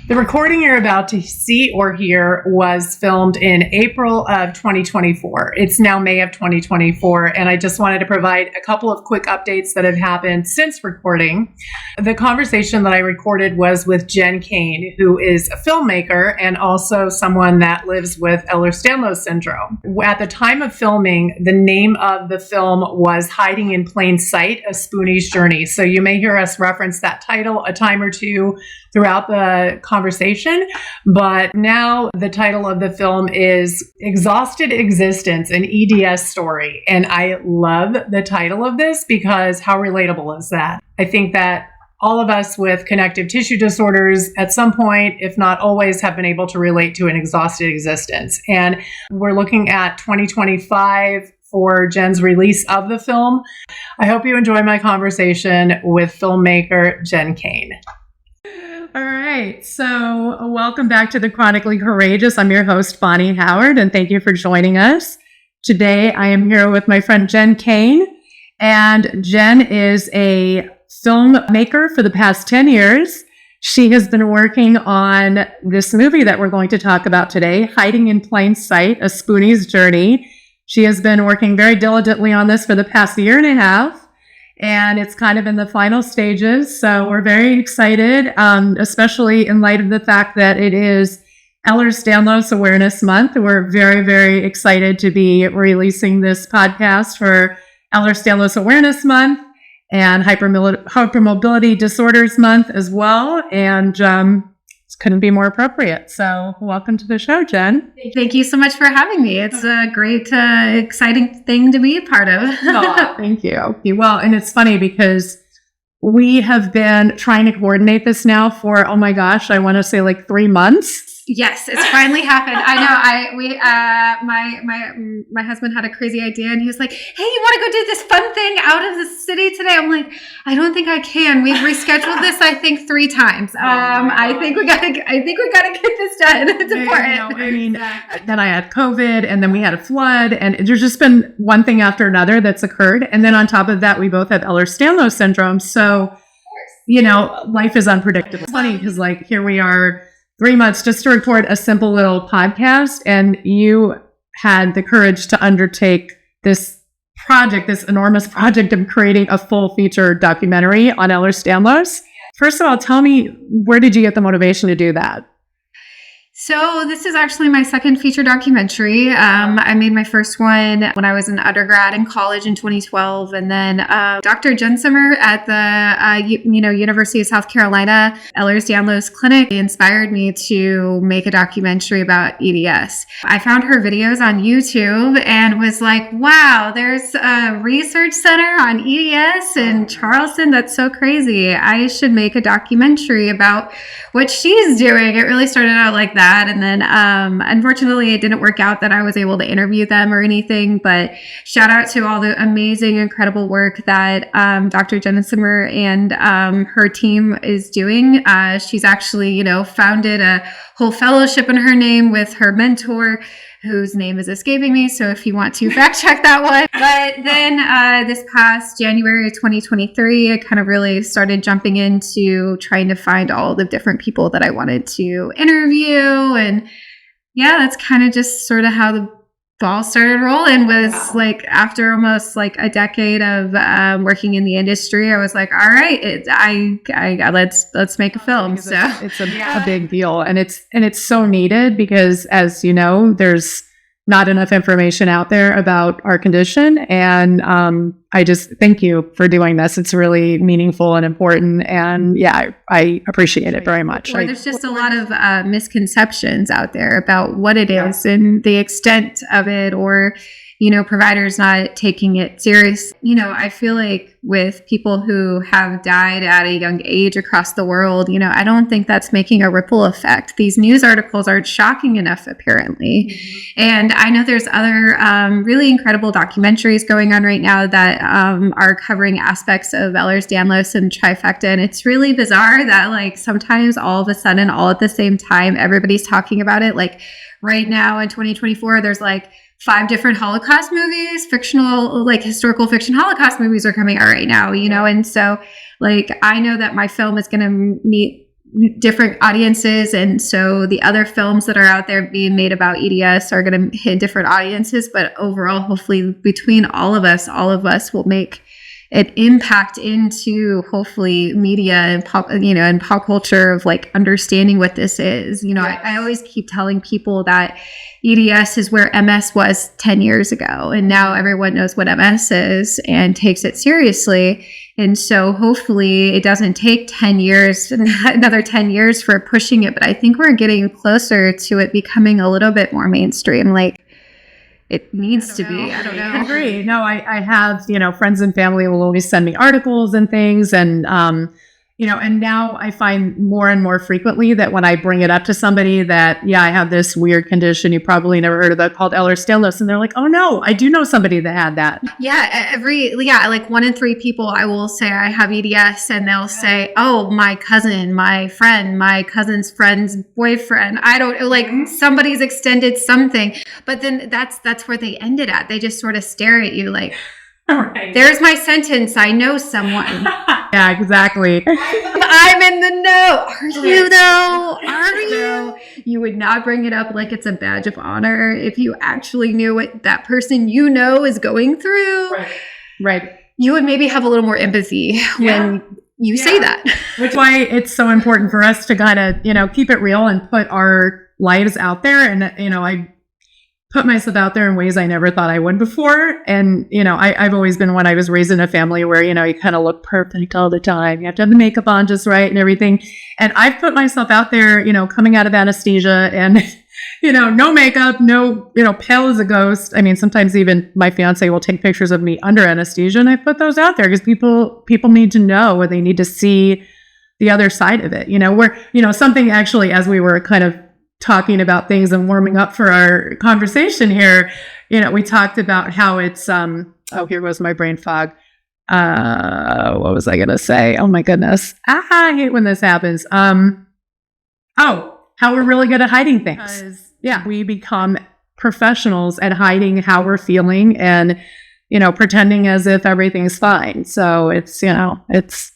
The recording you're about to see or hear was filmed in April of 2024. It's now May of 2024, and I just wanted to provide a couple of quick updates that have happened since recording. The conversation that I recorded was with Jen Kain, who is a filmmaker and also someone that lives with Ehlers-Danlos syndrome. At the time of filming, the name of the film was Hiding in Plain Sight, A Spoonie's Journey. So you may hear us reference that title a time or two throughout the conversation, but now the title of the film is Exhausted Existence, an EDS Story. And I love the title of this because how relatable is that? I think that all of us with connective tissue disorders at some point, if not always, have been able to relate to an exhausted existence. And we're looking at 2025 for Jen's release of the film. I hope you enjoy my conversation with filmmaker Jen Kain. All right. So welcome back to the Chronically Courageous. I'm your host, Bonni Howard, and thank you for joining us. Today, I am here with my friend Jen Kain, and Jen is a filmmaker for the past 10 years. She has been working on this movie that we're going to talk about today, Hiding in Plain Sight, A Spoonie's Journey. She has been working very diligently on this for the past year and a half. And it's kind of in the final stages. So we're very excited, especially in light of the fact that it is Ehlers-Danlos Awareness Month. We're very, very excited to be releasing this podcast for Ehlers-Danlos Awareness Month and Hypermobility Disorders Month as well. And it couldn't be more appropriate. So welcome to the show, Jen. Thank you so much for having me. It's a great, exciting thing to be a part of. Oh, thank you. Well, and it's funny because we have been trying to coordinate this now for, oh my gosh, I want to say like 3 months. Yes, it's finally happened. I know. My husband had a crazy idea, and he was like, "Hey, you want to go do this fun thing out of the city today?" I'm like, "I don't think I can. We've rescheduled this, I think, 3 times. I think we gotta get this done. It's important." Then I had COVID, and then we had a flood, and there's just been one thing after another that's occurred. And then on top of that, we both have Ehlers-Danlos syndrome. So, life is unpredictable. It's funny because, here we are. 3 months just to record a simple little podcast, and you had the courage to undertake this project, this enormous project of creating a full feature documentary on Ehlers-Danlos. First of all, tell me, where did you get the motivation to do that? So this is actually my second feature documentary. I made my first one when I was an undergrad in college in 2012. And then Dr. Jen at the University of South Carolina Ehlers-Danlos Clinic inspired me to make a documentary about EDS. I found her videos on YouTube and was like, wow, there's a research center on EDS in Charleston. That's so crazy. I should make a documentary about what she's doing. It really started out like that. And then, unfortunately, it didn't work out that I was able to interview them or anything. But shout out to all the amazing, incredible work that Dr. Jen and her team is doing. She's actually, founded a whole fellowship in her name with her mentor, whose name is escaping me. So if you want to fact check that one. But then this past January of 2023, I kind of really started jumping into trying to find all the different people that I wanted to interview. And yeah, that's kind of just sort of how the ball started rolling. Was after almost a decade of working in the industry, I was like, all right, let's make a film. So it's a big deal, and it's so needed because, as you know, there's not enough information out there about our condition. And I just thank you for doing this. It's really meaningful and important. And yeah, I appreciate it very much. There's just a lot of misconceptions out there about what it is and the extent of it, or providers not taking it serious. I feel like with people who have died at a young age across the world, I don't think that's making a ripple effect. These news articles aren't shocking enough, apparently. Mm-hmm. And I know there's other really incredible documentaries going on right now that are covering aspects of Ehlers-Danlos and trifecta. And it's really bizarre that sometimes all of a sudden, all at the same time, everybody's talking about it. Right now in 2024, there's 5 different Holocaust movies, fictional, historical fiction Holocaust movies are coming out right now, and so I know that my film is going to meet different audiences. And so the other films that are out there being made about EDS are going to hit different audiences. But overall, hopefully between all of us will make an impact into hopefully media and pop, and pop culture of like understanding what this is. I always keep telling people that EDS is where MS was 10 years ago. And now everyone knows what MS is and takes it seriously. And so hopefully it doesn't take 10 years, another 10 years for pushing it. But I think we're getting closer to it becoming a little bit more mainstream. Like it needs to be. I don't know. I agree. No, I have, friends and family will always send me articles and things. And, and now I find more and more frequently that when I bring it up to somebody that, I have this weird condition, you probably never heard of that, called Ehlers-Danlos. And they're like, oh no, I do know somebody that had that. Yeah. Like 1 in 3 people, I will say I have EDS and they'll say, oh, my cousin, my friend, my cousin's friend's boyfriend. I don't like somebody's extended something, but then that's where they ended at. They just sort of stare at you like, right. There's my sentence. I know someone. Yeah, exactly. I'm in the know. Are you though? Are you? You would not bring it up like it's a badge of honor if you actually knew what that person is going through. Right. You would maybe have a little more empathy when you say that. Which is why it's so important for us to kind of, keep it real and put our lives out there. And, I put myself out there in ways I never thought I would before. And, I've always been one, I was raised in a family where, you kind of look perfect all the time. You have to have the makeup on just right and everything. And I've put myself out there, coming out of anesthesia and, no makeup, no, pale as a ghost. I mean, sometimes even my fiance will take pictures of me under anesthesia and I put those out there because people need to know, or they need to see the other side of it, where, something actually, as we were kind of talking about things and warming up for our conversation here, we talked about how it's, here goes my brain fog. What was I going to say? Oh my goodness. I hate when this happens. How we're really good at hiding things. We become professionals at hiding how we're feeling and, pretending as if everything's fine. So it's,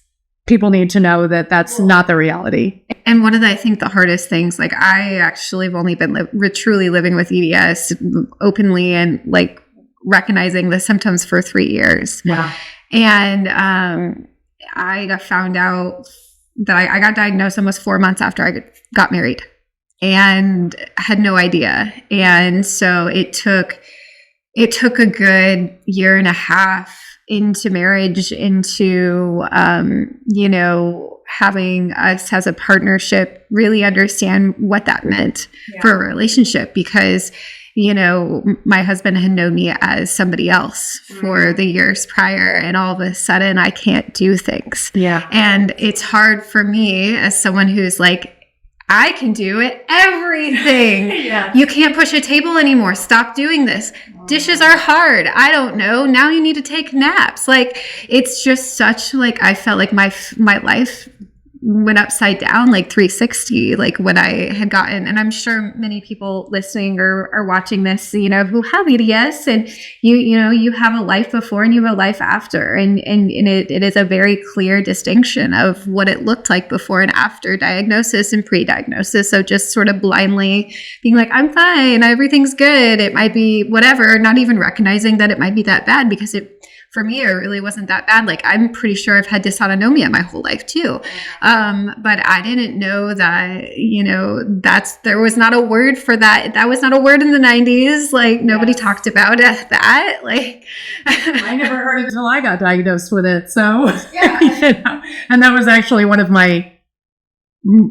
people need to know that that's not the reality. And one of I think the hardest things, like I actually have only been truly living with EDS openly and like recognizing the symptoms for 3 years. Yeah. And I got found out that I got diagnosed almost 4 months after I got married and had no idea. And so it took a good year and a half into marriage, into, having us as a partnership really understand what that meant for a relationship, because, my husband had known me as somebody else for the years prior, and all of a sudden I can't do things. Yeah. And it's hard for me as someone who's like, I can do it, everything. You can't push a table anymore. Stop doing this. Dishes are hard. I don't know. Now you need to take naps. Like, it's just such, like, I felt like my life went upside down, like 360, like when I had gotten, and I'm sure many people listening or watching this, who have EDS, and you have a life before and you have a life after. And it is a very clear distinction of what it looked like before and after diagnosis and pre-diagnosis. So just sort of blindly being like, I'm fine, everything's good. It might be whatever, not even recognizing that it might be that bad, because for me, it really wasn't that bad. Like, I'm pretty sure I've had dysautonomia my whole life too. But I didn't know that, there was not a word for that. That was not a word in the 90s. Like, nobody talked about that. Like, I never heard it until I got diagnosed with it. So, and that was actually one of my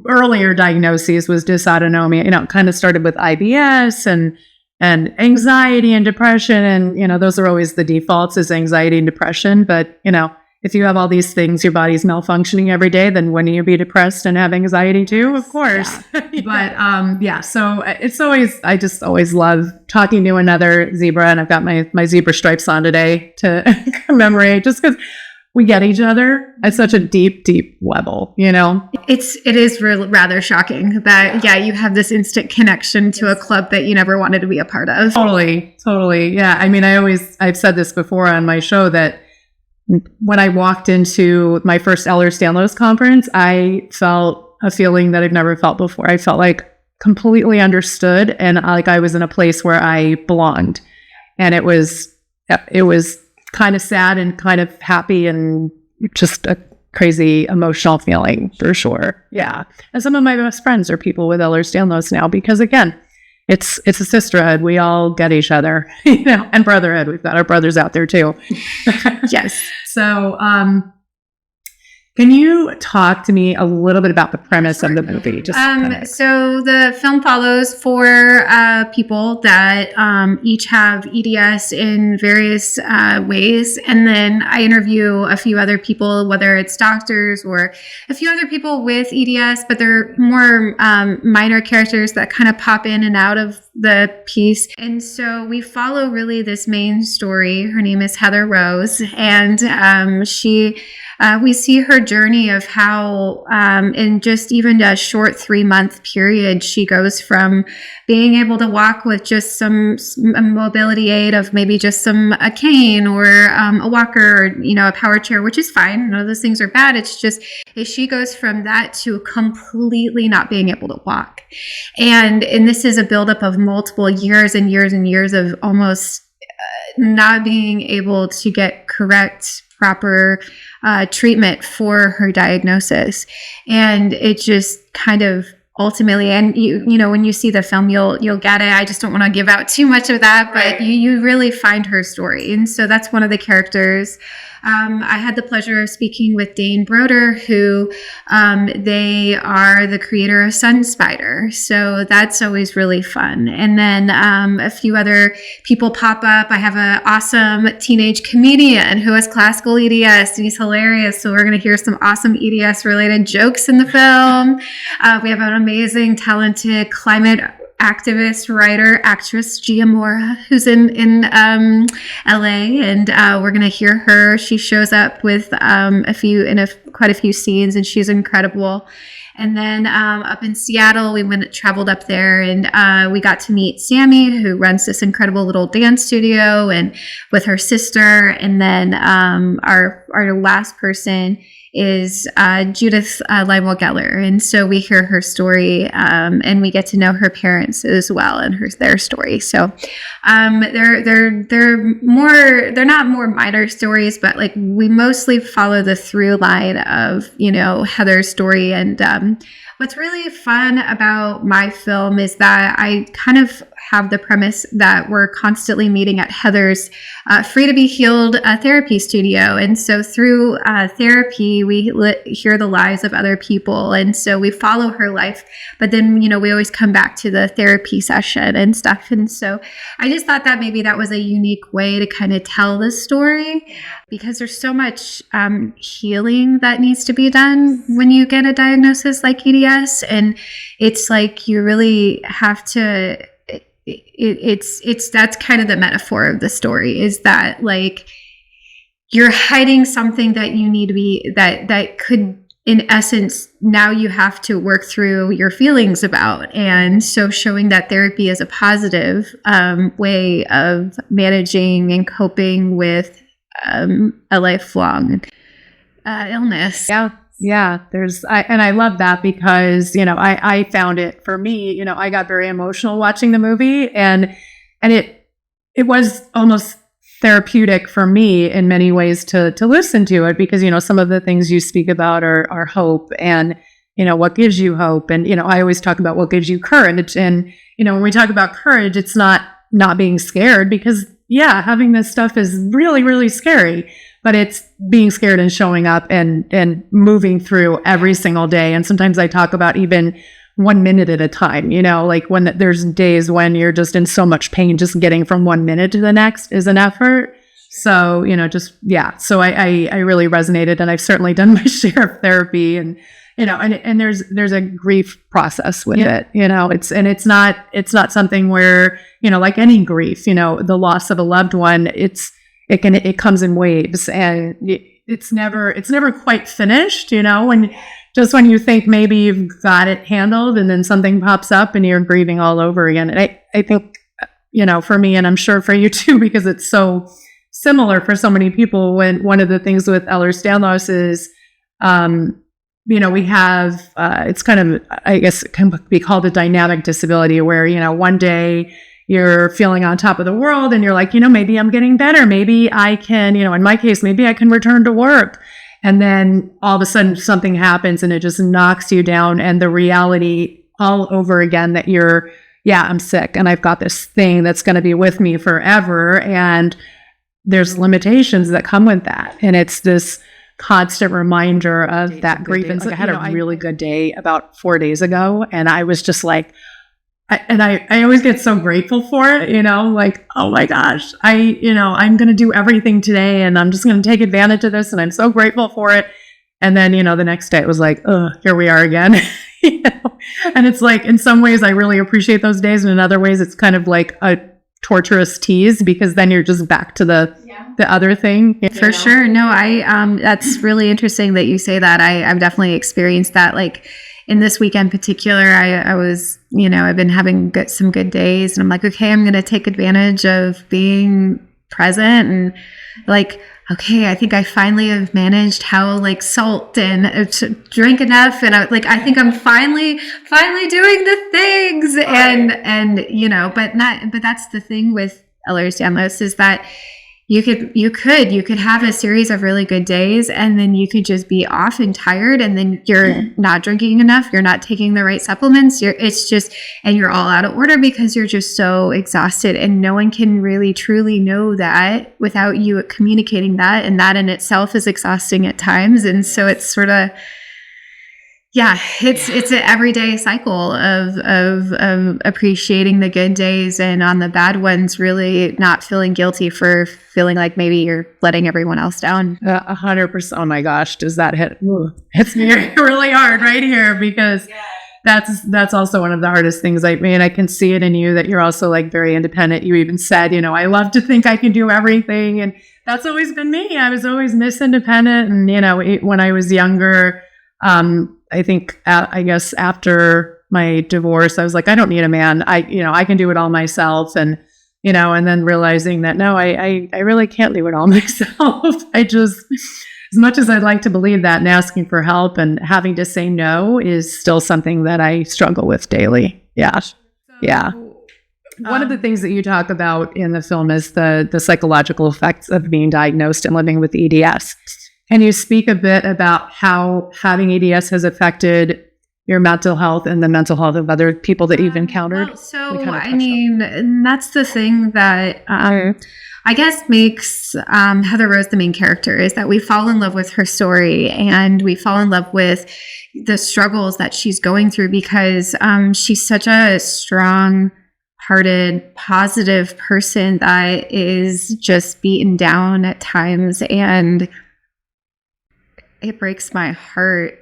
earlier diagnoses was dysautonomia. It kind of started with IBS and anxiety and depression. And, those are always the defaults, is anxiety and depression. But, if you have all these things, your body's malfunctioning every day, then wouldn't you be depressed and have anxiety too? Of course. But, so it's always, I just always love talking to another zebra. And I've got my zebra stripes on today to commemorate, just because we get each other at such a deep, deep level, It is rather shocking that, you have this instant connection to a club that you never wanted to be a part of. Totally. Yeah. I mean, I've said this before on my show that when I walked into my first Ehlers-Danlos conference, I felt a feeling that I've never felt before. I felt like completely understood, and like I was in a place where I belonged. And it was kind of sad and kind of happy and just a crazy emotional feeling for sure. Yeah. And some of my best friends are people with Ehlers-Danlos now, because again, it's a sisterhood. We all get each other, and brotherhood. We've got our brothers out there too. Yes. So, can you talk to me a little bit about the premise of the movie? So the film follows four people that each have EDS in various ways. And then I interview a few other people, whether it's doctors or a few other people with EDS, but they're more minor characters that kind of pop in and out of the piece. And so we follow really this main story. Her name is Heather Rose, and we see her journey of how in just even a short 3-month period, she goes from being able to walk with just some mobility aid of maybe just a cane or a walker, or, a power chair, which is fine. None of those things are bad. It's just she goes from that to completely not being able to walk. And this is a buildup of multiple years and years and years of almost not being able to get correct, proper treatment for her diagnosis. And it just kind of ultimately, and when you see the film, you'll get it. I just don't want to give out too much of that, but you really find her story. And so that's one of the characters. I had the pleasure of speaking with Dane Broder, who they are the creator of Sun Spider. So that's always really fun. And then a few other people pop up. I have an awesome teenage comedian who has classical EDS, and he's hilarious. So we're going to hear some awesome EDS related jokes in the film. We have an amazing, talented climate activist, writer, actress, Gia Mora, who's in LA, and we're gonna hear her. She shows up with quite a few scenes, and she's incredible. And then up in Seattle, we traveled up there, and we got to meet Sammy, who runs this incredible little dance studio, and with her sister. And then our last person is Judith Leibel Geller, and so we hear her story, and we get to know her parents as well and their story. So they're not more minor stories, but like we mostly follow the through line of Heather's story. And what's really fun about my film is that I kind of have the premise that we're constantly meeting at Heather's Free to Be Healed therapy studio. And so through therapy, we hear the lives of other people. And so we follow her life, but then, we always come back to the therapy session and stuff. And so I just thought that maybe that was a unique way to kind of tell the story, because there's so much healing that needs to be done when you get a diagnosis like EDS. And it's like you really have to... That's kind of the metaphor of the story, is that like you're hiding something that you need to be, that could, in essence, now you have to work through your feelings about. And so showing that therapy is a positive way of managing and coping with a lifelong illness. Yeah, I love that, because, I found it for me, I got very emotional watching the movie, and it was almost therapeutic for me in many ways to listen to it, because, some of the things you speak about are hope, and, what gives you hope. And, I always talk about what gives you courage. And, when we talk about courage, it's not being scared, because having this stuff is really, really scary. But it's being scared and showing up and moving through every single day. And sometimes I talk about even 1 minute at a time, like when there's days when you're just in so much pain, just getting from 1 minute to the next is an effort. So, so I really resonated, and I've certainly done my share of therapy, and, and there's a grief process with it, it's not something where, like any grief, the loss of a loved one, it comes in waves, and it's never quite finished, when you think maybe you've got it handled, and then something pops up and you're grieving all over again. And I think, for me, and I'm sure for you too, because it's so similar for so many people, when one of the things with Ehlers-Danlos is, we have, it's kind of, I guess it can be called a dynamic disability where, one day you're feeling on top of the world and you're like, maybe I'm getting better. Maybe I can, in my case, maybe I can return to work. And then all of a sudden something happens and it just knocks you down, and the reality all over again that I'm sick and I've got this thing that's going to be with me forever. And there's limitations that come with that. And it's this constant reminder of that grief. And I had a really good day about 4 days ago, and I was just like, I always get so grateful for it, like, oh my gosh, I'm going to do everything today and I'm just going to take advantage of this. And I'm so grateful for it. And then, the next day it was like, oh, here we are again. And it's like, in some ways I really appreciate those days. And in other ways, it's kind of like a torturous tease, because then you're just back to the other thing. For sure. No, that's really interesting that you say that. I've definitely experienced that. Like, in this weekend in particular, I was, I've been having some good days, and I'm like, okay, I'm going to take advantage of being present, and like, okay, I think I finally have managed how like salt and to drink enough, and I think I'm finally doing the things, but that's the thing with Ehlers-Danlos, is that you could have a series of really good days, and then you could just be off and tired, and then you're not drinking enough, you're not taking the right supplements, and you're all out of order because you're just so exhausted, and no one can really truly know that without you communicating that, and that in itself is exhausting at times. And so it's sort of, it's an everyday cycle of appreciating the good days, and on the bad ones, really not feeling guilty for feeling like maybe you're letting everyone else down. 100%. Oh my gosh, does that hits me really hard right here, because that's also one of the hardest things. I mean, I can see it in you that you're also like very independent. You even said, I love to think I can do everything, and that's always been me. I was always Miss Independent, and when I was younger, I think, I guess after my divorce, I was like, I don't need a man. I can do it all myself. And, and then realizing that, no, I really can't do it all myself. As much as I'd like to believe that, and asking for help and having to say no is still something that I struggle with daily. Yeah. Yeah. One of the things that you talk about in the film is the psychological effects of being diagnosed and living with EDS. Can you speak a bit about how having EDS has affected your mental health and the mental health of other people that you've encountered? That's the thing that I guess makes Heather Rose the main character, is that we fall in love with her story, and we fall in love with the struggles that she's going through, because she's such a strong-hearted, positive person that is just beaten down at times, and it breaks my heart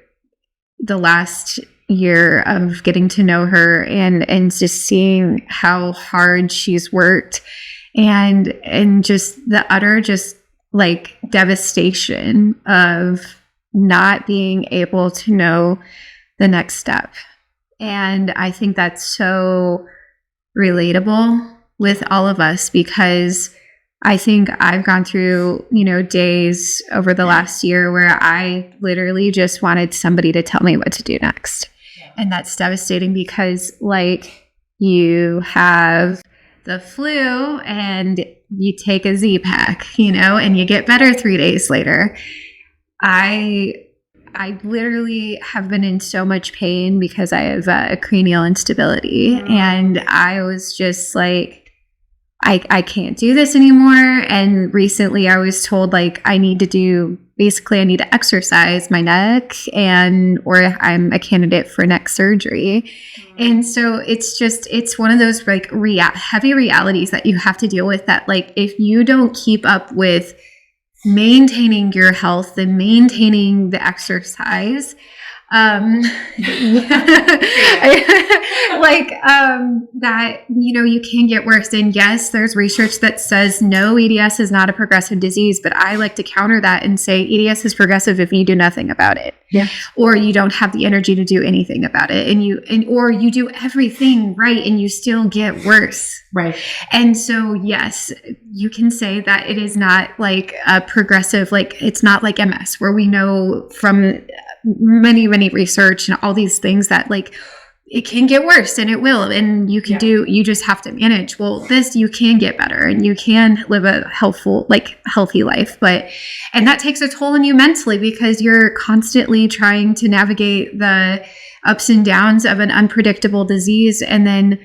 the last year of getting to know her and just seeing how hard she's worked, and just the utter like devastation of not being able to know the next step. And I think that's so relatable with all of us, because I think I've gone through, days over the last year where I literally just wanted somebody to tell me what to do next. Yeah. And that's devastating, because like, you have the flu and you take a Z-Pack, and you get better 3 days later. I literally have been in so much pain because I have a cranial instability. And I was just like, I can't do this anymore. And recently I was told like I need to exercise my neck, or I'm a candidate for neck surgery. And so it's one of those like heavy realities that you have to deal with, that like, if you don't keep up with maintaining your health and maintaining the exercise, that, you can get worse. And yes, there's research that says no, EDS is not a progressive disease, but I like to counter that and say EDS is progressive if you do nothing about it. Yeah. Or you don't have the energy to do anything about it. Or you do everything right and you still get worse. Right. And so, yes, you can say that it is not like a progressive, like it's not like MS, where we know from many, many research and all these things that like it can get worse and it will. And you can you just have to manage. Well, this, you can get better and you can live a healthy life. And that takes a toll on you mentally because you're constantly trying to navigate the ups and downs of an unpredictable disease. And then,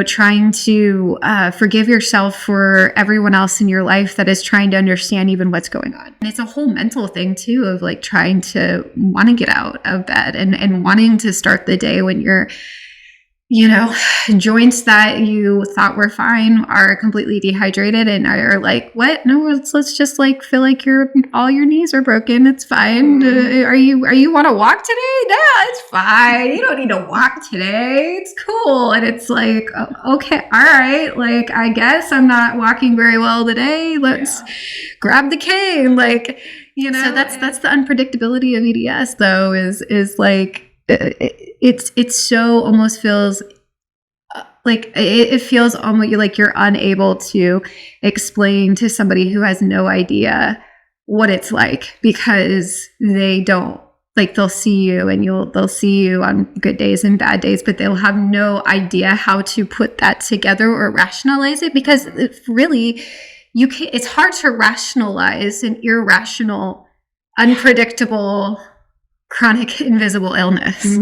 trying to forgive yourself for everyone else in your life that is trying to understand even what's going on. And it's a whole mental thing too, of like trying to want to get out of bed and wanting to start the day when you're, joints that you thought were fine are completely dehydrated and are like, what? No, let's just like feel like all your knees are broken. It's fine. Are you want to walk today? No, it's fine. You don't need to walk today. It's cool. And it's like, okay, all right. Like, I guess I'm not walking very well today. Let's grab the cane. Like, So that's the unpredictability of EDS though, is like, it's so almost feels like it feels almost like you're unable to explain to somebody who has no idea what it's like because they don't like they'll see you and they'll see you on good days and bad days, but they'll have no idea how to put that together or rationalize it because it's hard to rationalize an irrational, unpredictable chronic invisible illness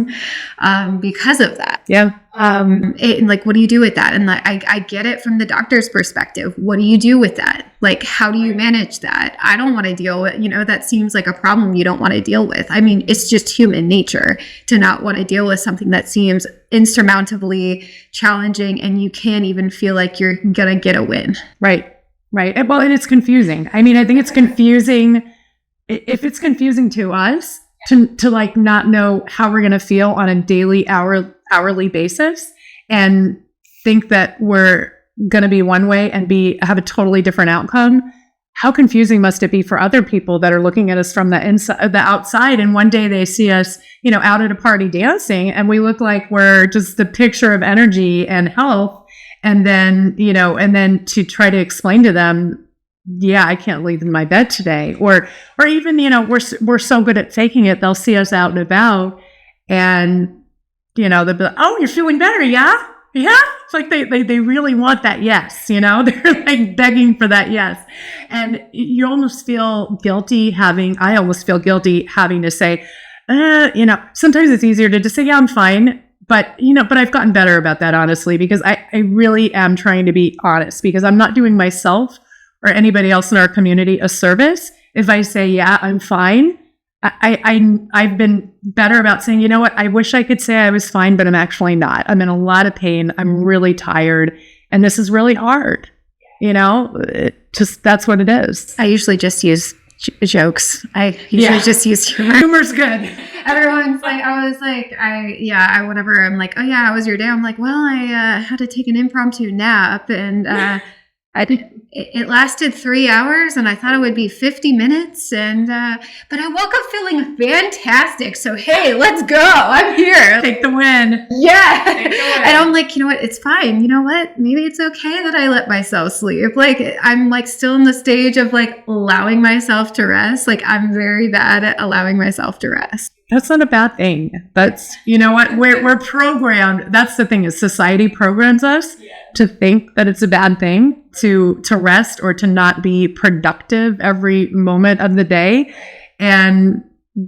because of that. Yeah. What do you do with that? And I get it from the doctor's perspective. What do you do with that? Like, how do you manage that? I don't want to deal with, that seems like a problem you don't want to deal with. I mean, it's just human nature to not want to deal with something that seems insurmountably challenging and you can't even feel like you're going to get a win. Right. Right. Well, and it's confusing. I mean, I think it's confusing. If it's confusing to us, to like not know how we're going to feel on a daily, hourly basis and think that we're going to be one way and have a totally different outcome. How confusing must it be for other people that are looking at us from the outside? And one day they see us, out at a party dancing and we look like we're just the picture of energy and health. And then, to try to explain to them, yeah, I can't leave in my bed today. Or even, we're so good at faking it. They'll see us out and about and, they'll be like, oh, you're feeling better. Yeah. Yeah. It's like they really want that. Yes. They're like begging for that. Yes. And you almost feel guilty I almost feel guilty having to say, sometimes it's easier to just say, yeah, I'm fine. But I've gotten better about that, honestly, because I really am trying to be honest because I'm not doing myself or anybody else in our community a service if I say, yeah, I'm fine. I've been better about saying, you know what, I wish I could say I was fine, but I'm actually not. I'm in a lot of pain. I'm really tired. And this is really hard. That's what it is. I usually just use jokes. I usually just use humor. Humor's good. Everyone's like, whenever I'm like, oh yeah, how was your day? I'm like, well, I had to take an impromptu nap and it lasted 3 hours and I thought it would be 50 minutes. And, but I woke up feeling fantastic. So, hey, let's go. I'm here. Take the win. Yeah. And I'm like, you know what? It's fine. You know what? Maybe it's okay that I let myself sleep. Like, I'm like still in the stage of like allowing myself to rest. Like, I'm very bad at allowing myself to rest. That's not a bad thing. That's, what? We're programmed. That's the thing is society programs us to think that it's a bad thing to rest or to not be productive every moment of the day. And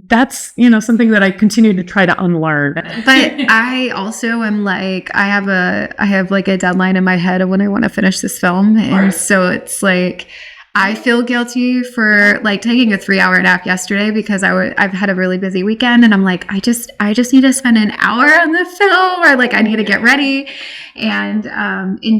that's, something that I continue to try to unlearn. But I also am like, I have like a deadline in my head of when I want to finish this film. And so it's like, I feel guilty for like taking a 3-hour nap yesterday because I've had a really busy weekend, and I'm like, I just need to spend an hour on the film, or like I need to get ready. And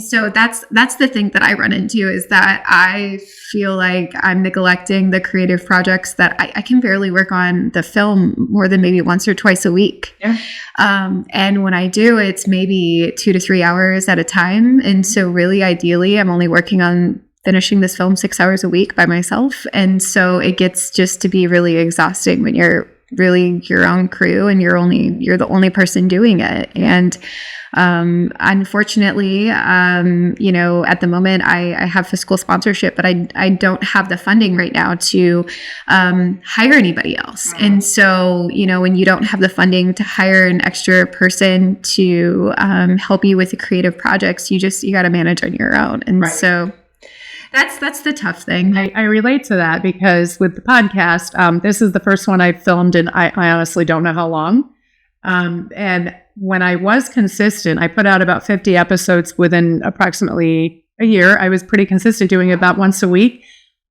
so that's the thing that I run into, is that I feel like I'm neglecting the creative projects that I can barely work on the film more than maybe once or twice a week. Yeah. And when I do, it's maybe 2 to 3 hours at a time. And so really ideally, I'm only working on finishing this film 6 hours a week by myself. And so it gets just to be really exhausting when you're really your own crew and you're the only person doing it. And unfortunately, at the moment I have fiscal sponsorship, but I don't have the funding right now to hire anybody else. And so, when you don't have the funding to hire an extra person to help you with the creative projects, you got to manage on your own. And so that's the tough thing. I relate to that because with the podcast, this is the first one I've filmed in I honestly don't know how long. And when I was consistent, I put out about 50 episodes within approximately a year. I was pretty consistent doing it about once a week,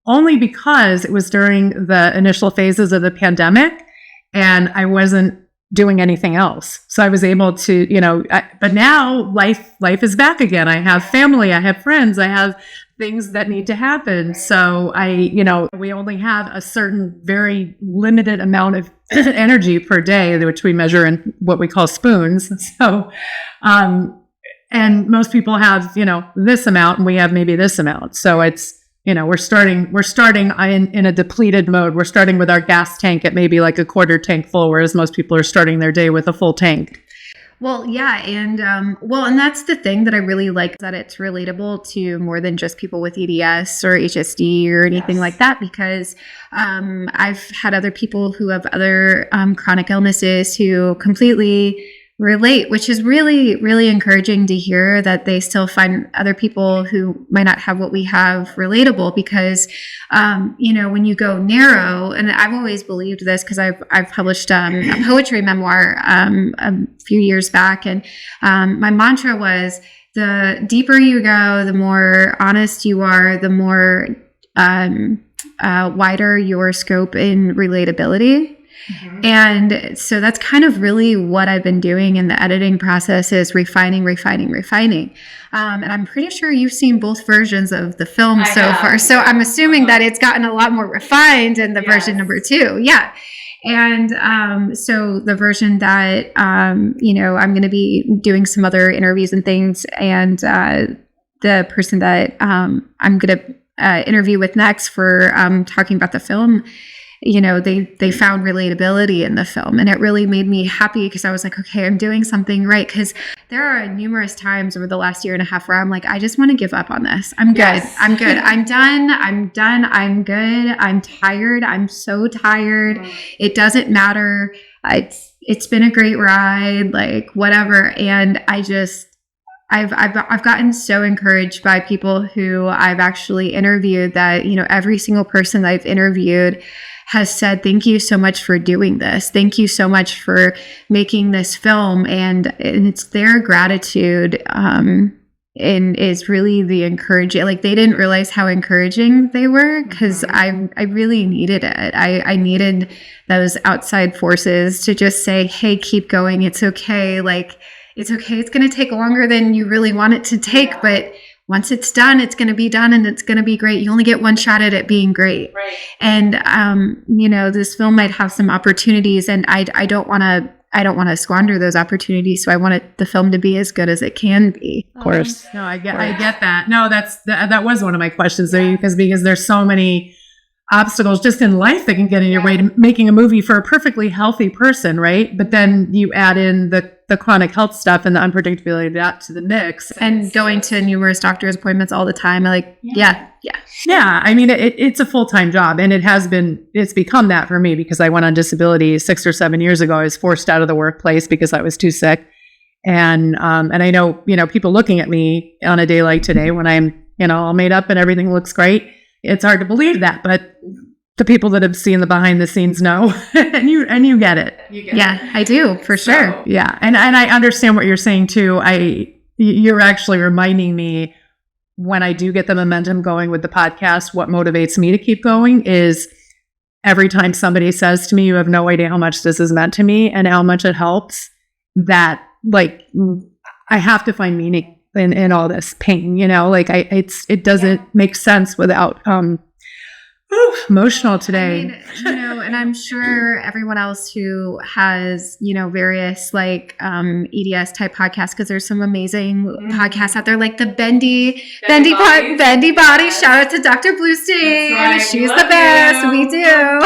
only because it was during the initial phases of the pandemic and I wasn't doing anything else. So I was able to, but now life is back again. I have family, I have friends, I have things that need to happen. So we only have a certain very limited amount of energy per day, which we measure in what we call spoons. So, and most people have, this amount and we have maybe this amount. So it's, we're starting in a depleted mode. We're starting with our gas tank at maybe like a quarter tank full, whereas most people are starting their day with a full tank. Well, yeah. And and that's the thing that I really like, that it's relatable to more than just people with EDS or HSD or anything like that, because I've had other people who have other chronic illnesses who completely relate, which is really, really encouraging to hear, that they still find other people who might not have what we have relatable, because when you go narrow, and I've always believed this because I've published a poetry memoir a few years back, and my mantra was, the deeper you go, the more honest you are, the more wider your scope in relatability. Mm-hmm. And so that's kind of really what I've been doing in the editing process, is refining. And I'm pretty sure you've seen both versions of the film so far. So I'm assuming that it's gotten a lot more refined in the version number 2. Yeah. And so the version that, I'm going to be doing some other interviews and things. And the person that I'm going to interview with next for talking about the film, they found relatability in the film, and it really made me happy, because I was like, okay, I'm doing something right. Because there are numerous times over the last year and a half where I'm like, I just want to give up on this. I'm good. Yes. I'm good. I'm done. I'm good. I'm tired. I'm so tired. It doesn't matter. It's been a great ride, like whatever. And I've gotten so encouraged by people who I've actually interviewed, that, every single person that I've interviewed has said, thank you so much for doing this. Thank you so much for making this film. And it's their gratitude and is really the encouraging. Like, they didn't realize how encouraging they were, because I really needed it. I needed those outside forces to just say, hey, keep going. It's okay. Like, it's okay. It's going to take longer than you really want it to take, but once it's done, it's going to be done, and it's going to be great. You only get one shot at it being great. Right. And, this film might have some opportunities, and I don't want to squander those opportunities. So I want the film to be as good as it can be. Of course. No, I get that. No, that was one of my questions there, because there's so many obstacles just in life that can get in your way to making a movie for a perfectly healthy person, right? But then you add in the chronic health stuff and the unpredictability of that to the mix. And going to numerous doctor's appointments all the time. Yeah. I mean, it's a full-time job, and it's become that for me, because I went on disability 6 or 7 years ago. I was forced out of the workplace because I was too sick. And I know, people looking at me on a day like today when I'm, all made up and everything looks great. It's hard to believe that, but the people that have seen the behind the scenes know, and you get it. I do, for sure. So, yeah. And I understand what you're saying too. You're actually reminding me when I do get the momentum going with the podcast, what motivates me to keep going is every time somebody says to me, you have no idea how much this has meant to me and how much it helps, that like I have to find meaning in all this pain, you know, like it doesn't make sense without emotional today. I mean, you know, and I'm sure everyone else who has, you know, various like EDS type podcasts, because there's some amazing podcasts out there, like the Bendy Body. Shout out to Dr. Bluestein. Right. She's the best. We do.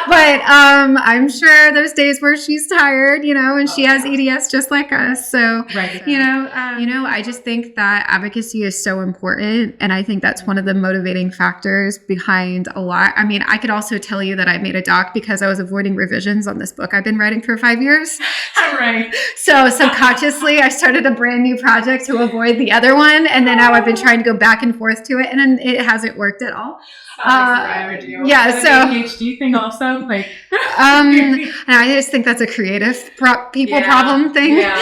But I'm sure there's days where she's tired, you know, and she has EDS just like us. So, you know, I just think that advocacy is so important. And I think that's one of the motivating factors behind a lot. I mean, I could also tell you that I made a doc because I was avoiding revisions on this book I've been writing for 5 years. Right. So subconsciously, I started a brand new project to avoid the other one. And then now I've been trying to go back and forth to it. And then it hasn't worked at all. Yeah, so ADHD thing also, like, and I just think that's a creative problem thing. Yeah.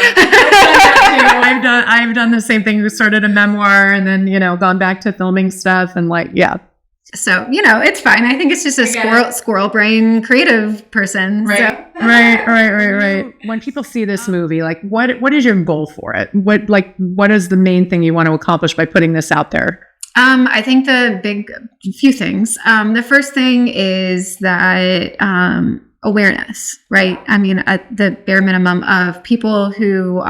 I've done the same thing. We started a memoir and then, you know, gone back to filming stuff and like, yeah. So, you know, it's fine. I think it's just a squirrel brain creative person. Right. So. Right. When people see this movie, like what is your goal for it? What is the main thing you want to accomplish by putting this out there? I think few things. The first thing is that awareness, right? I mean, at the bare minimum of people who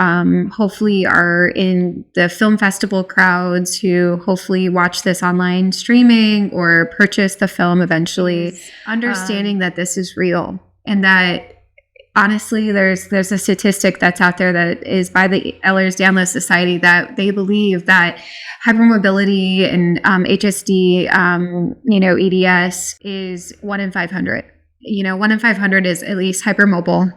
hopefully are in the film festival crowds, who hopefully watch this online streaming or purchase the film eventually, understanding that this is real and that honestly, there's a statistic that's out there that is by the Ehlers-Danlos Society that they believe that hypermobility and HSD, EDS is 1 in 500. You know, 1 in 500 is at least hypermobile.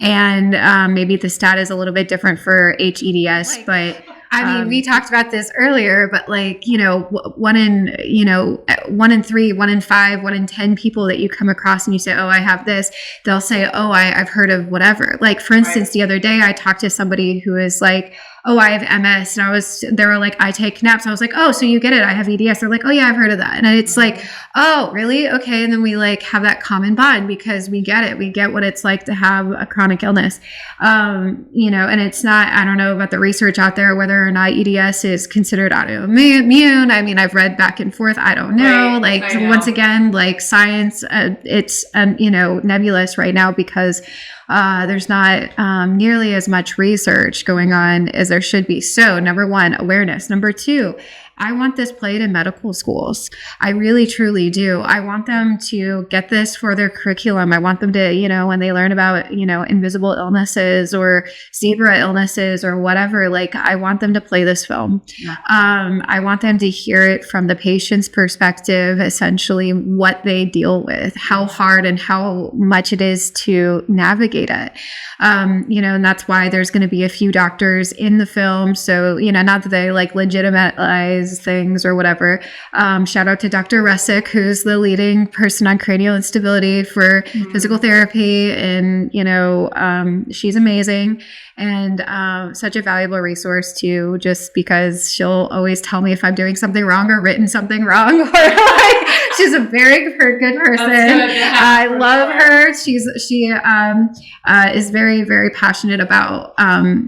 And maybe the stat is a little bit different for HEDS, but I mean, we talked about this earlier, but like, you know, 1 in 3, 1 in 5, 1 in 10 people that you come across and you say, oh, I have this, they'll say, oh, I've heard of whatever. Like, for instance, the other day I talked to somebody who is like, oh, I have MS. And they were like, I take naps. I was like, oh, so you get it. I have EDS. They're like, oh yeah, I've heard of that. And it's like, oh, really? Okay. And then we like have that common bond because we get it. We get what it's like to have a chronic illness. You know, and it's not, I don't know about the research out there, whether or not EDS is considered autoimmune. I mean, I've read back and forth. I don't know. Once again, like science, it's, you know, nebulous right now because there's not nearly as much research going on as there should be. So number one, awareness. Number two, I want this played in medical schools. I really, truly do. I want them to get this for their curriculum. I want them to, you know, when they learn about, you know, invisible illnesses or zebra illnesses or whatever, like I want them to play this film. Yeah. I want them to hear it from the patient's perspective, essentially what they deal with, how hard and how much it is to navigate it. You know, and that's why there's going to be a few doctors in the film. So, you know, not that they like legitimize things or whatever. Shout out to Dr. Russick, who's the leading person on cranial instability for physical therapy. And, you know, she's amazing and such a valuable resource too, just because she'll always tell me if I'm doing something wrong or written something wrong. Or like, she's a very good person. I love her. She is very, very passionate about,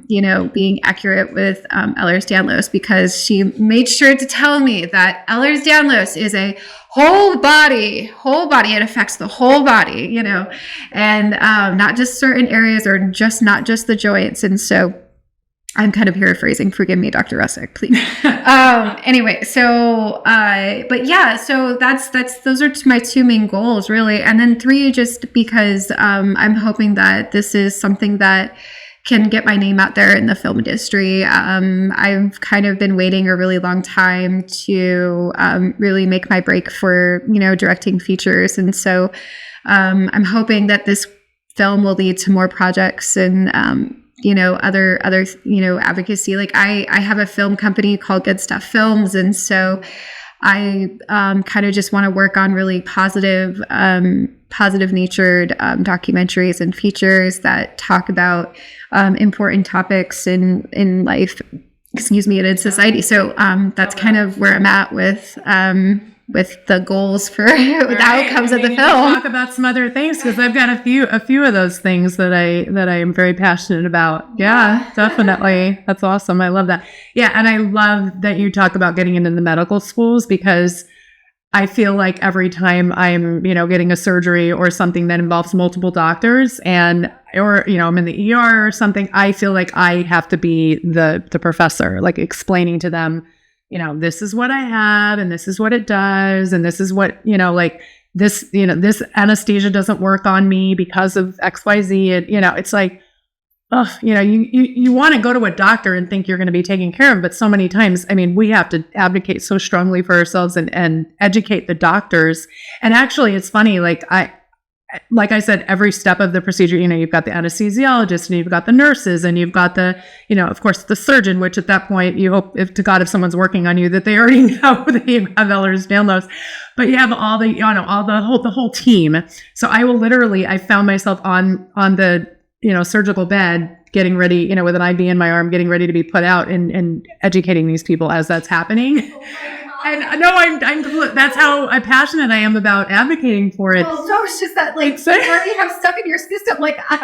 you know, being accurate with Ehlers-Danlos because she made sure to tell me that Ehlers-Danlos is a whole body. It affects the whole body, you know, and not just certain areas or not just the joints. And so I'm kind of paraphrasing. Forgive me, Dr. Russick, please. Anyway, so, but yeah, so those are my two main goals really. And then 3, just because, I'm hoping that this is something that can get my name out there in the film industry. I've kind of been waiting a really long time to, really make my break for, you know, directing features. And so, I'm hoping that this film will lead to more projects and, you know, other, you know, advocacy. Like I have a film company called Good Stuff Films. And so I kind of just want to work on really positive natured documentaries and features that talk about important topics in life in society. So that's kind of where I'm at with the goals for the outcomes of the film. Talk about some other things, because I've got a few of those things that I am very passionate about. Yeah, definitely. That's awesome. I love that. Yeah, and I love that you talk about getting into the medical schools, because I feel like every time I'm, getting a surgery or something that involves multiple doctors, or I'm in the ER or something, I feel like I have to be the professor, like explaining to them, this is what I have, and this is what it does, and this is what, this, this anesthesia doesn't work on me because of XYZ. And, it's like, oh, you want to go to a doctor and think you're going to be taken care of. But so many times, we have to advocate so strongly for ourselves and educate the doctors. And actually, it's funny, like I said, every step of the procedure, you've got the anesthesiologist, and you've got the nurses, and you've got the, of course, the surgeon, which at that point, you hope to God, if someone's working on you, that they already know that you have Ehlers-Danlos. But you have all the, the whole team. So I found myself on the, surgical bed, getting ready, with an IV in my arm, getting ready to be put out, and educating these people as that's happening. And no, I'm that's how passionate I am about advocating for it. Well, no, it's just that, like, you already have stuff in your system. Like, I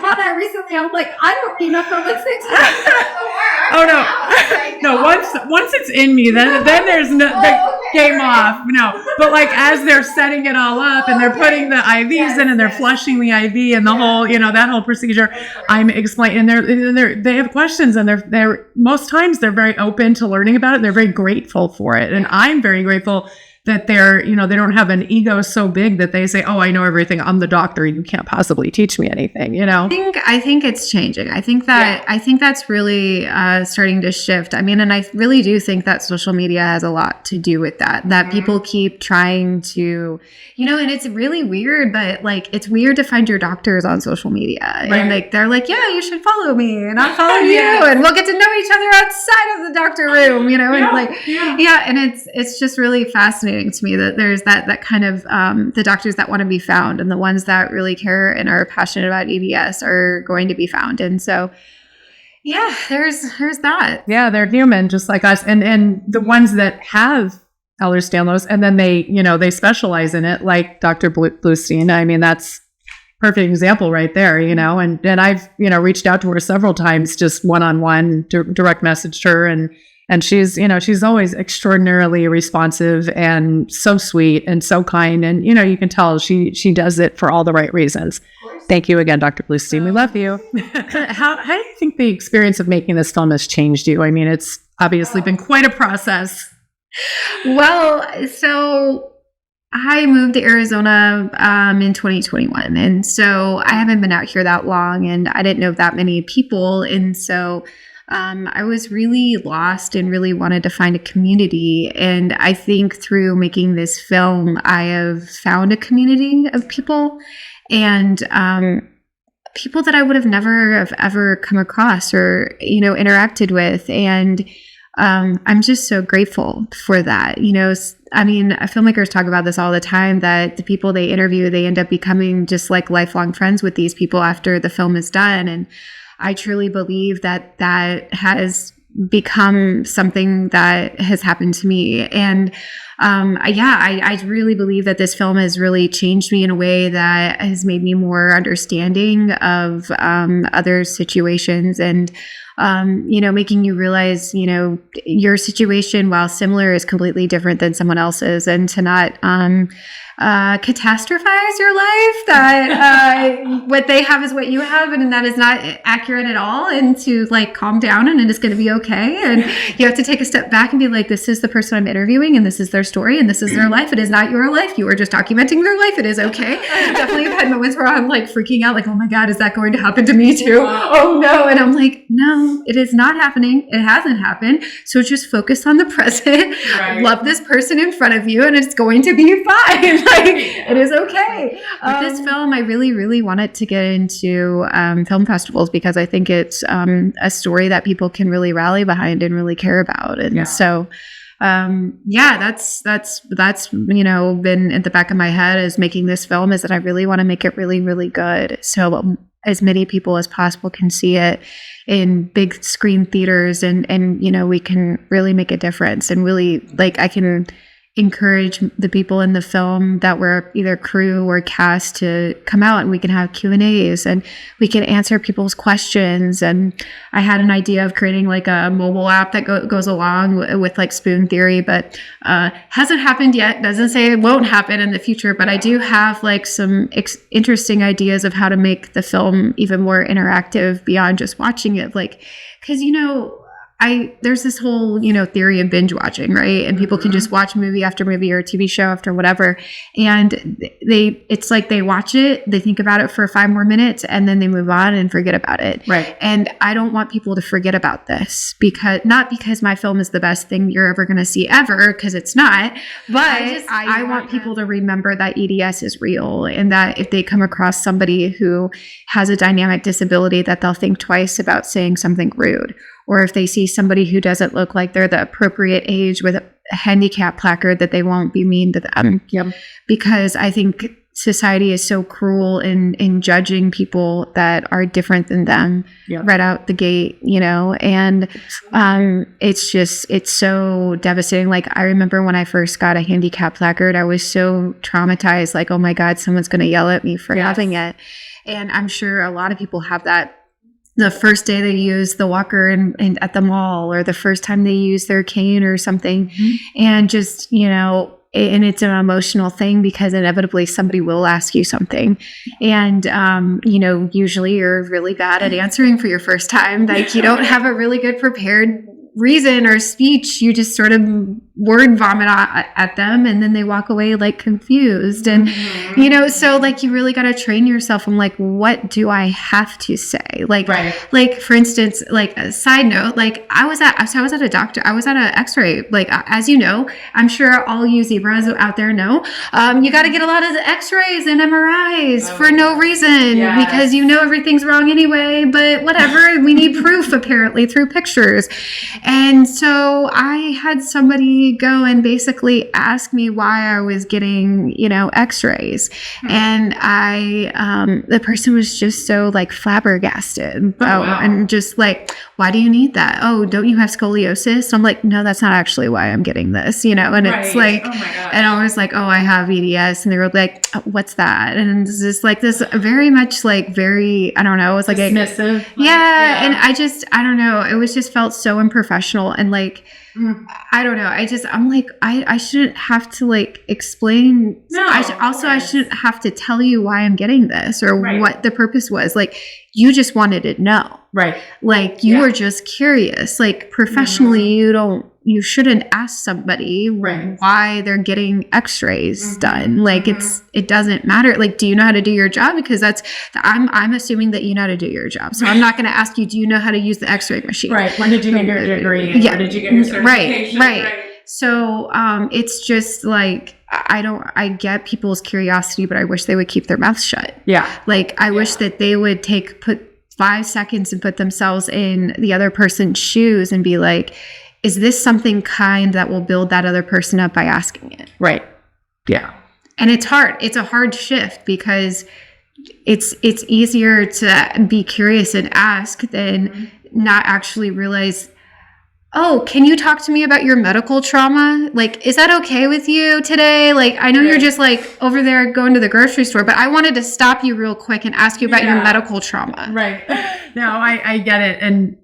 found that recently. I'm like, I don't need enough for listening to Oh, no. No, once it's in me, then there's no game off. No, but like as they're setting it all up, and they're putting the IVs in, and they're flushing the IV, and the whole, that whole procedure, I'm explaining, and they have questions, and they're most times they're very open to learning about it. They're very grateful for it. And I'm very grateful that they're, they don't have an ego so big that they say, oh, I know everything. I'm the doctor. You can't possibly teach me anything, I think it's changing. I think that's really starting to shift. And I really do think that social media has a lot to do with that people keep trying to, and it's really weird, but like, it's weird to find your doctors on social media. Right. And like, they're like, yeah, you should follow me, and I'll follow you, and we'll get to know each other outside of the doctor room, and it's just really fascinating to me that there's that kind of the doctors that want to be found, and the ones that really care and are passionate about EDS are going to be found. And so there's that. Yeah, they're human just like us, and the ones that have Ehlers-Danlos, and then they specialize in it, like Dr. Bluestein. That's perfect example right there, and I've reached out to her several times, just one-on-one, direct messaged her, and she's always extraordinarily responsive and so sweet and so kind. And, you can tell she does it for all the right reasons. Thank you again, Dr. Bluestein. We love you. How do you think the experience of making this film has changed you? It's obviously been quite a process. Well, so I moved to Arizona in 2021. And so I haven't been out here that long, and I didn't know that many people. And so I was really lost and really wanted to find a community. And I think through making this film, I have found a community of people, and people that I would have never have ever come across or, interacted with. And I'm just so grateful for that. Filmmakers talk about this all the time, that the people they interview, they end up becoming just like lifelong friends with these people after the film is done. And I truly believe that has become something that has happened to me. And I really believe that this film has really changed me in a way that has made me more understanding of other situations, and making you realize, your situation, while similar, is completely different than someone else's, and to not catastrophize your life, that what they have is what you have, and that is not accurate at all, and to like calm down, and it is going to be okay. And you have to take a step back and be like, this is the person I'm interviewing, and this is their story, and this is their life. It is not your life. You are just documenting their life. It is okay. Definitely have had moments where I'm like freaking out, like, oh my God, is that going to happen to me too? Oh no. And I'm like, no, it is not happening. It hasn't happened. So just focus on the present. Right. Love this person in front of you, and it's going to be fine. It is okay. With this film, I really, really wanted to get into film festivals, because I think it's a story that people can really rally behind and really care about. And so that's been at the back of my head as making this film, is that I really want to make it really, really good, so as many people as possible can see it in big screen theaters, and we can really make a difference, and really, like, I can encourage the people in the film that were either crew or cast to come out, and we can have Q&As, and we can answer people's questions. And I had an idea of creating like a mobile app that goes along with like Spoon Theory, but hasn't happened yet. Doesn't say it won't happen in the future, but I do have like some interesting ideas of how to make the film even more interactive beyond just watching it. Like, because there's this whole, theory of binge watching, right? And people can just watch movie after movie or a TV show after whatever. And it's like they watch it, they think about it for 5 more minutes, and then they move on and forget about it. Right. And I don't want people to forget about this, not because my film is the best thing you're ever going to see ever, because it's not, but I want people to remember that EDS is real, and that if they come across somebody who has a dynamic disability, that they'll think twice about saying something rude. Or if they see somebody who doesn't look like they're the appropriate age with a handicap placard, that they won't be mean to them. Yep. Because I think society is so cruel in judging people that are different than them right out the gate, and it's so devastating. Like, I remember when I first got a handicap placard, I was so traumatized, like, oh my God, someone's going to yell at me for having it. And I'm sure a lot of people have that the first day they use the walker and at the mall, or the first time they use their cane or something. Mm-hmm. And just, and it's an emotional thing, because inevitably somebody will ask you something. And, usually you're really bad at answering for your first time. Like, you don't have a really good prepared reason or speech. You just sort of word vomit at them, and then they walk away like confused. And so like, you really got to train yourself. I'm like, what do I have to say? Like, like, for instance, like, a side note, like, I was at an x-ray, like, as you know, I'm sure all you zebras out there know, you got to get a lot of x-rays and MRIs for no reason, because everything's wrong anyway, but whatever, we need proof apparently through pictures. And so I had somebody go and basically ask me why I was getting, x-rays. And the person was just so like flabbergasted. And just like, why do you need that? Oh, don't you have scoliosis? I'm like, no, that's not actually why I'm getting this, and it's like, and I was like, oh, I have EDS. And they were like, oh, what's that? And it's just like this very much like very, I don't know, it was like dismissive. And I don't know. It was just felt so improfessional, and like, I don't know. I'm like, I shouldn't have to like explain. No, I shouldn't have to tell you why I'm getting this, or what the purpose was. Like, you just wanted to know. Right. Like, you were just curious. Like, professionally, you shouldn't ask somebody why they're getting x-rays done. Like, it doesn't matter. Like, do you know how to do your job? Because I'm assuming that you know how to do your job. So I'm not going to ask you, do you know how to use the x-ray machine? Right. When did you get your degree? Yeah. When did you get your certification? Right. So it's just like, I get people's curiosity, but I wish they would keep their mouths shut. Yeah. Like, I wish that they would put 5 seconds and put themselves in the other person's shoes and be like, is this something kind that will build that other person up by asking it? Right. Yeah. And it's hard. It's a hard shift, because it's easier to be curious and ask than not actually realize, oh, can you talk to me about your medical trauma? Like, is that okay with you today? Like, I know you're just like over there going to the grocery store, but I wanted to stop you real quick and ask you about your medical trauma. Right. No, I get it. And,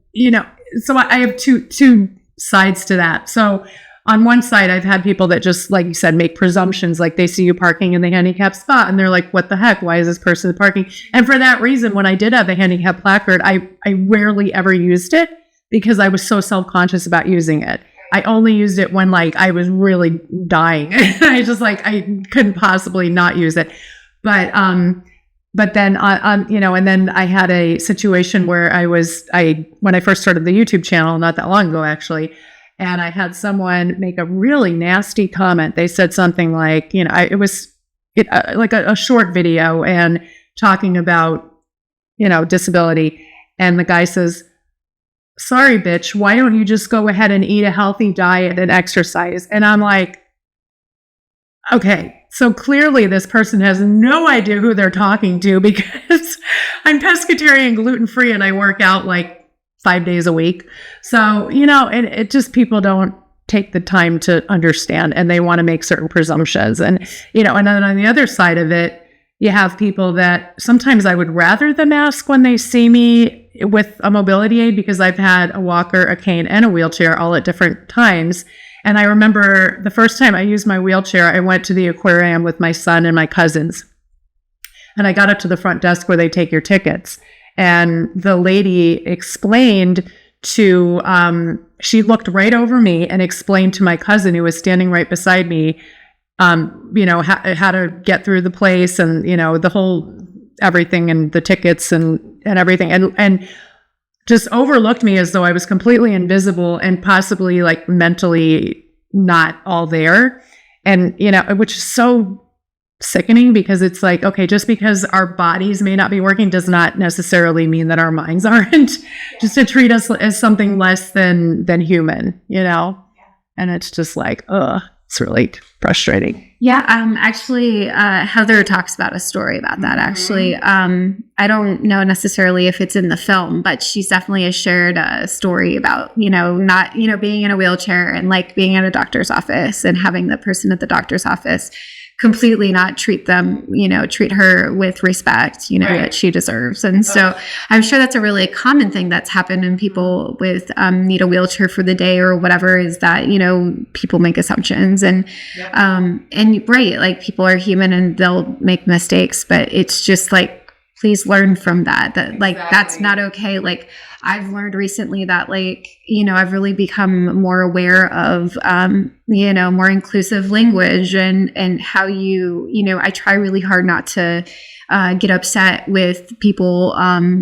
so I have two sides to that. So on one side, I've had people that just, like you said, make presumptions. Like, they see you parking in the handicapped spot and they're like, what the heck? Why is this person parking? And for that reason, when I did have the handicap placard, I rarely ever used it, because I was so self-conscious about using it. I only used it when like I was really dying. I just like, I couldn't possibly not use it. But then and then I had a situation where when I first started the YouTube channel, not that long ago actually, and I had someone make a really nasty comment. They said something like, it was like a short video and talking about, disability. And the guy says, sorry, bitch, why don't you just go ahead and eat a healthy diet and exercise? And I'm like, okay, so clearly this person has no idea who they're talking to, because I'm pescatarian, gluten-free, and I work out like 5 days a week. So, it just, people don't take the time to understand, and they want to make certain presumptions. And, and then on the other side of it, you have people that sometimes I would rather them ask when they see me with a mobility aid, because I've had a walker, a cane, and a wheelchair all at different times. And I remember the first time I used my wheelchair, I went to the aquarium with my son and my cousins. And I got up to the front desk where they take your tickets. And the lady explained she looked right over me and explained to my cousin, who was standing right beside me, how to get through the place, and, the whole everything, and the tickets and everything. And just overlooked me as though I was completely invisible and possibly like mentally not all there. And, which is so sickening, because it's like, okay, just because our bodies may not be working does not necessarily mean that our minds aren't. Just to treat us as something less than human, And it's just like, it's really frustrating. Yeah, actually, Heather talks about a story about that, actually. I don't know necessarily if it's in the film, but she's definitely has shared a story about, not, being in a wheelchair and like being at a doctor's office and having the person at the doctor's office completely not treat her with respect, Right. that she deserves. And so I'm sure that's a really common thing that's happened in people with need a wheelchair for the day or whatever, is that, people make assumptions and right, like people are human and they'll make mistakes, but it's just like, please learn from that like, that's not okay. Like I've learned recently that like, I've really become more aware of, more inclusive language and how I try really hard not to get upset with people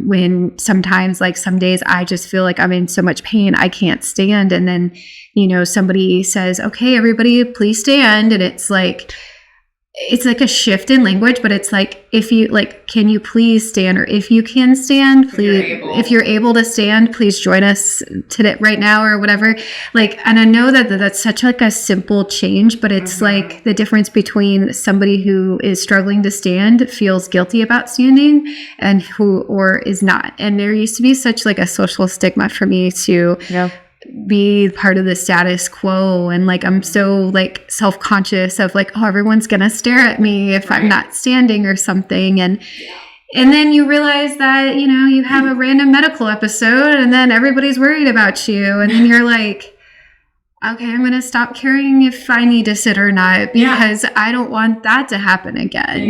when sometimes, like some days I just feel like I'm in so much pain I can't stand. And then, somebody says, okay, everybody please stand. And it's like a shift in language, but it's like, if you like, can you please stand? Or if you can stand, please, if you're able to stand, please join us today, right now, or whatever. Like, and I know that that's such like a simple change, but it's like the difference between somebody who is struggling to stand, feels guilty about standing, and or is not. And there used to be such like a social stigma for me to be part of the status quo, and like I'm so like self-conscious of like, oh, everyone's gonna stare at me if I'm not standing or something. And then you realize that you have a random medical episode and then everybody's worried about you, and then you're like, okay, I'm gonna stop caring if I need to sit or not, because I don't want that to happen again.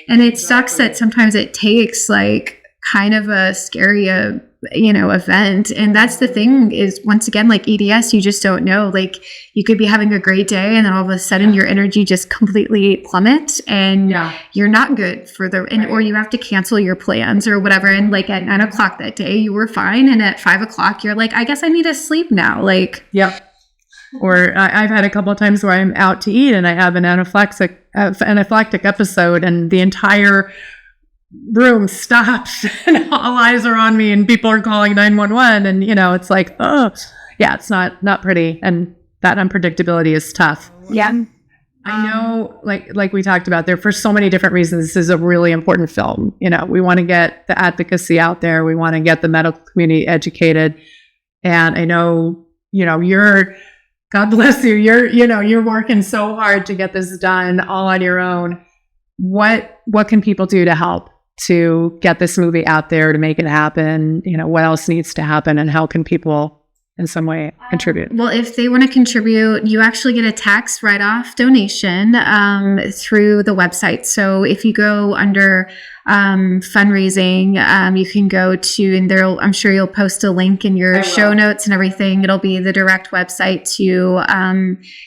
And it sucks that sometimes it takes like kind of a scary event. And that's the thing, is once again, like EDS, you just don't know. Like you could be having a great day and then all of a sudden your energy just completely plummets and you're not good for or you have to cancel your plans or whatever. And like at 9 o'clock that day you were fine, and at 5 o'clock you're like, I guess I need to sleep now. Like, Or I've had a couple of times where I'm out to eat and I have an anaphylactic episode, and the entire room stops and all eyes are on me and people are calling 911, and it's like, it's not pretty, and that unpredictability is tough. I know, like we talked about there, for so many different reasons, this is a really important film. We want to get the advocacy out there, we want to get the medical community educated, and I know God bless you, you're working so hard to get this done all on your own. What can people do to help to get this movie out there, to make it happen? What else needs to happen, and how can people in some way contribute? Well, if they want to contribute, you actually get a tax write-off donation through the website. So if you go under fundraising, you can go to, and I'm sure you'll post a link in your show notes and everything. It'll be the direct website to,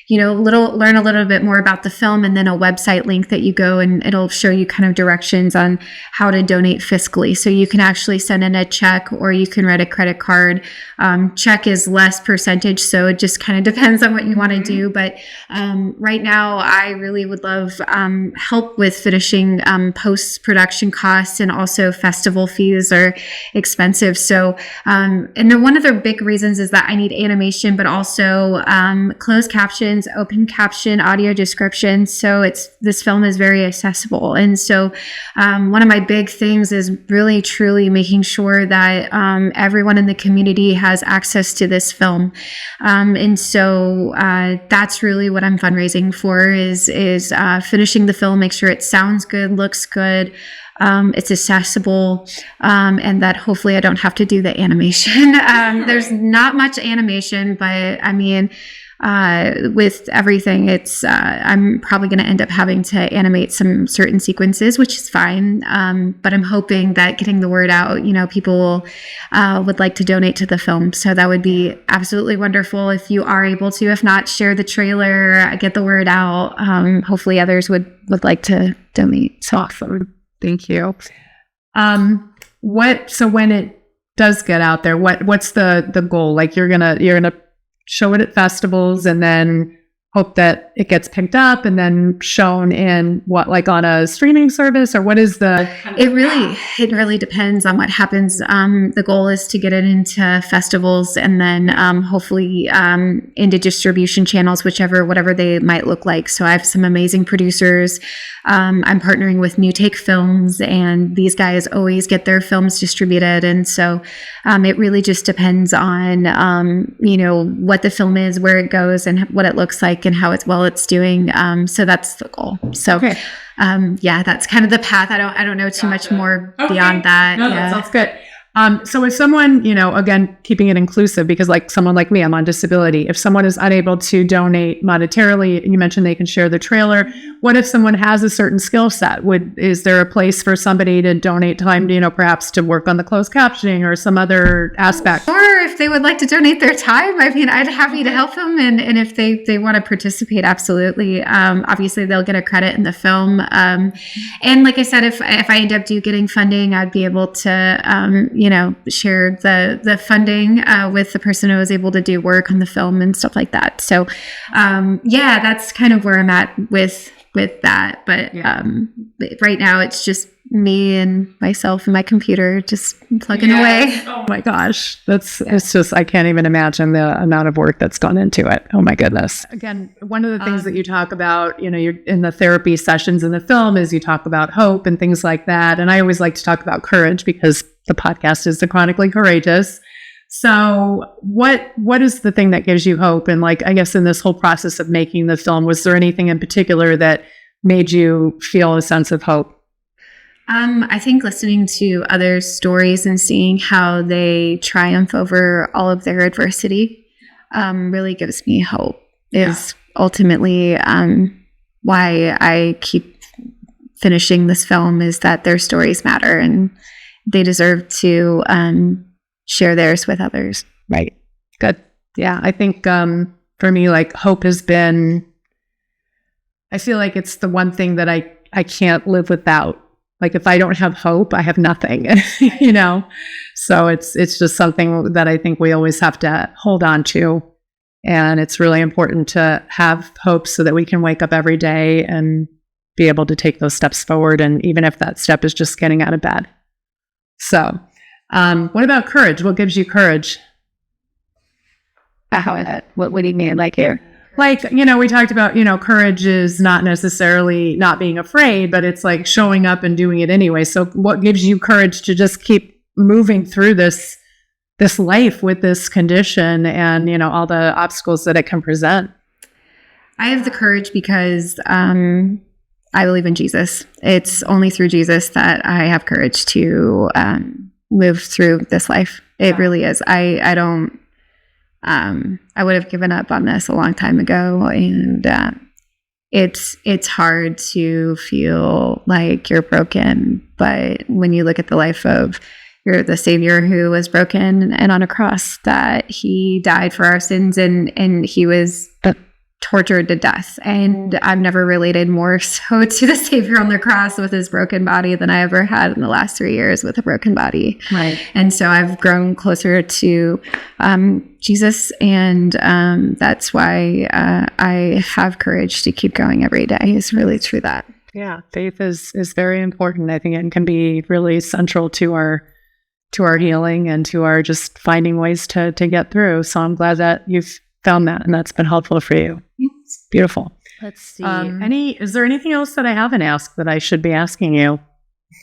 learn a little bit more about the film, and then a website link that you go, and it'll show you kind of directions on how to donate fiscally. So you can actually send in a check, or you can write a credit card. Check is less percentage, so it just kind of depends on what you want to do. But right now, I really would love help with finishing post-production production costs, and also festival fees are expensive. So, and then one of the big reasons is that I need animation, but also closed captions, open caption, audio description. So this film is very accessible. And so one of my big things is really truly making sure that everyone in the community has access to this film. And so that's really what I'm fundraising for is finishing the film, make sure it sounds good, looks good, it's accessible, and that hopefully I don't have to do the animation. There's not much animation, but I mean, with everything, it's I'm probably going to end up having to animate some certain sequences, which is fine. But I'm hoping that getting the word out, people would like to donate to the film. So that would be absolutely wonderful if you are able to. If not, share the trailer, get the word out. Hopefully others would like to donate. So awesome. Thank you. So when it does get out there, what's the goal? Like you're gonna show it at festivals and then hope that it gets picked up and then shown in on a streaming service, or what is the? It really depends on what happens. The goal is to get it into festivals and then hopefully into distribution channels, whatever they might look like. So I have some amazing producers. I'm partnering with New Take Films, and these guys always get their films distributed. And so it really just depends on, what the film is, where it goes, and what it looks like, and how it's doing. So that's the goal. So, okay. That's kind of the path. I don't know too much more beyond that. No, that sounds good. So if someone, again, keeping it inclusive, because like someone like me, I'm on disability. If someone is unable to donate monetarily, you mentioned they can share the trailer. What if someone has a certain skill set? Is there a place for somebody to donate time, perhaps to work on the closed captioning or some other aspect? Or if they would like to donate their time, I mean, I'd happy to help them. And if they want to participate, absolutely. Obviously, they'll get a credit in the film. And like I said, if I end up getting funding, I'd be able to, share the funding with the person who was able to do work on the film and stuff like that. So, that's kind of where I'm at with that. But right now, it's just me and myself and my computer just plugging away. Oh my gosh. It's just, I can't even imagine the amount of work that's gone into it. Oh my goodness. Again, one of the things that you talk about, you're in the therapy sessions in the film is you talk about hope and things like that. And I always like to talk about courage because the podcast is the Chronically Courageous. So what is the thing that gives you hope? And I guess in this whole process of making the film, was there anything in particular that made you feel a sense of hope? I think listening to others' stories and seeing how they triumph over all of their adversity really gives me hope. Is ultimately why I keep finishing this film, is that their stories matter and they deserve to share theirs with others. Right. Good. Yeah. I think for me, hope has been, I feel like it's the one thing that I can't live without. If I don't have hope, I have nothing, So it's just something that I think we always have to hold on to. And it's really important to have hope so that we can wake up every day and be able to take those steps forward. And even if that step is just getting out of bed. So what about courage? What gives you courage? What do you mean? Here? We talked about, courage is not necessarily not being afraid, but it's showing up and doing it anyway. So what gives you courage to just keep moving through this life with this condition and, all the obstacles that it can present? I have the courage because I believe in Jesus. It's only through Jesus that I have courage to live through this life. It really is. I don't. I would have given up on this a long time ago, and it's hard to feel like you're broken. But when you look at the life of the Savior who was broken and on a cross, that he died for our sins and he was tortured to death. And I've never related more so to the Savior on the cross with his broken body than I ever had in the last 3 years with a broken body. Right. And so I've grown closer to Jesus, and that's why I have courage to keep going every day. Is really true that. Yeah, faith is very important. I think it can be really central to our healing and to our just finding ways to get through. So I'm glad that you've found that and that's been helpful for you. Yes. Beautiful. Let's see. Is there anything else that I haven't asked that I should be asking you?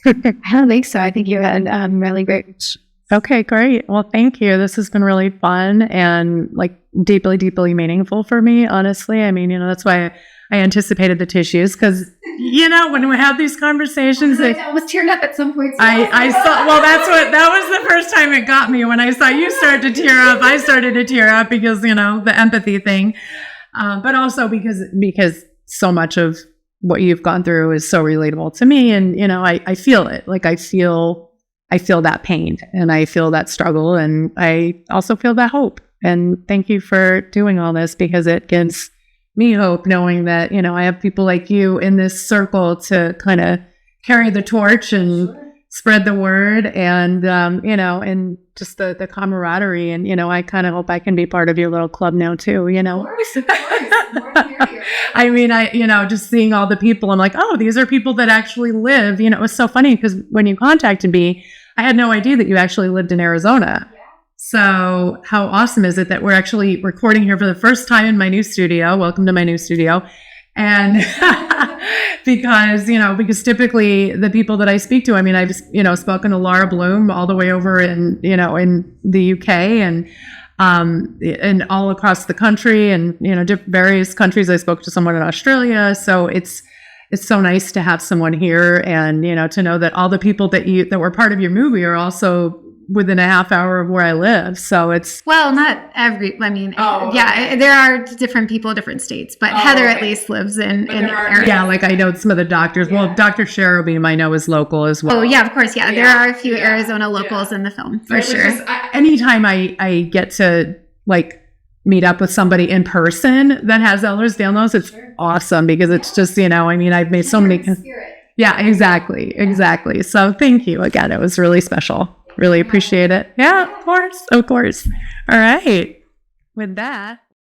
I don't think so. I think you had really great. Okay, great. Well, thank you. This has been really fun and like deeply, deeply meaningful for me, honestly. I mean, that's why I anticipated the tissues because, when we have these conversations, I was teared up at some point. I saw, well, that was the first time it got me. When I saw you start to tear up, I started to tear up because, the empathy thing. But also because so much of what you've gone through is so relatable to me. And, I feel it. Like I feel that pain and I feel that struggle. And I also feel that hope. And thank you for doing all this because it gives me hope knowing that, I have people like you in this circle to kind of carry the torch and spread the word and, and just the camaraderie. And, I kind of hope I can be part of your little club now too, I mean, just seeing all the people, I'm like, oh, these are people that actually live. It was so funny because when you contacted me, I had no idea that you actually lived in Arizona. So how awesome is it that we're actually recording here for the first time in my new studio? Welcome to my new studio. And because typically the people that I speak to, I mean, I've, spoken to Laura Bloom all the way over in the UK and all across the country and, various countries. I spoke to someone in Australia. So it's so nice to have someone here and, to know that all the people that were part of your movie are also within a half hour of where I live. So it's... Well, not every... I mean, there are different people, different states, but Heather at least lives in Arizona. Yeah, like I know some of the doctors. Yeah. Well, Dr. Cherubeam I know is local as well. Oh, yeah, of course. Yeah, there are a few Arizona locals in the film, for sure. Anytime I get to, meet up with somebody in person that has Ehlers-Danlos, it's awesome because it's just, I've made so many... Yeah, exactly. So thank you again. It was really special. Really appreciate it. Yeah, of course. All right. With that,